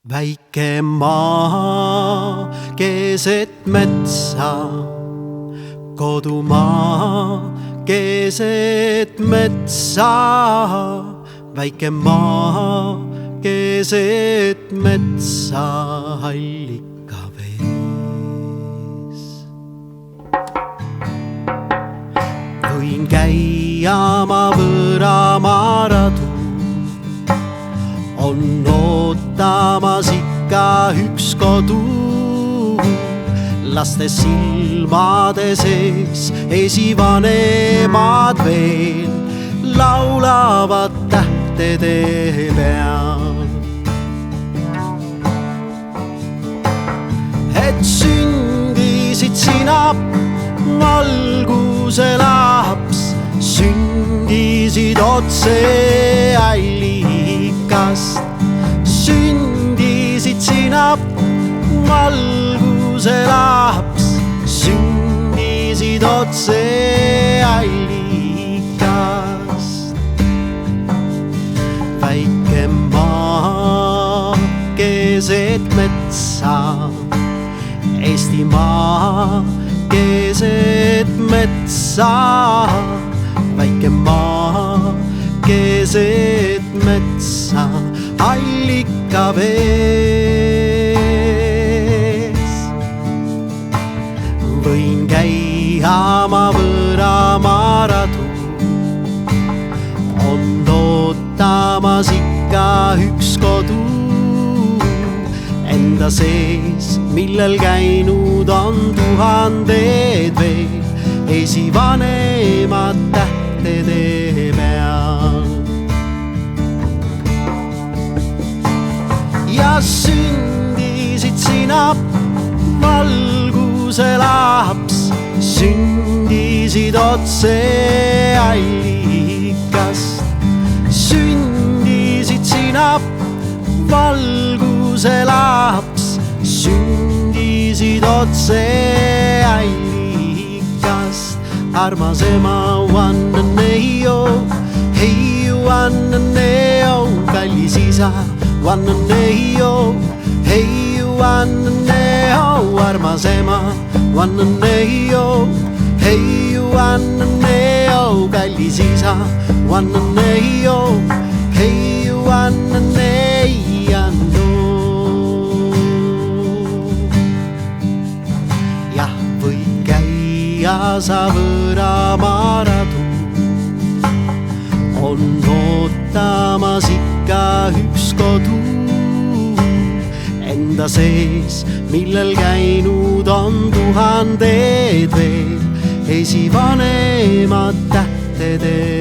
Väike maa keset metsa, kodumaa keset metsa. Väike maa keset metsa allika vees. Võin käia ma võõramaa radu, on ootamas ikka üks kodu. Laste silmade sees esivanemad veel laulavad tähtede peal. Et sündisid sina, valguse laps, sündisid otse allikast. Sündisid sina, valguse laps, sündisid otse allikast. Väike maa keset metsa, Eestimaa keset metsa. Väike maa keset metsa allika vees. Võin käia ma võõramaa radu, on ootamas ikka üks kodu. Enda sees, millel käinud on tuhanded veel esivanemad tähtede peal. Ja sündisid sina, valguse laps, sündisid otse allikast. Sündisid sina, valguse laps, sündisid otse allikast. Armas ema, vannaneo, hei vannaneo, kallis isa, vannaneo, hei vannaneo. Armas ema, vannaneo, hei vannaneo, kallis isa, vannaneo, hei vannaneo. Jah, võid käia sa võõramaa radu, on ootamas ikka üks kodu. Enda sees, millel käinud on tuhanded veel esivanemad tähtede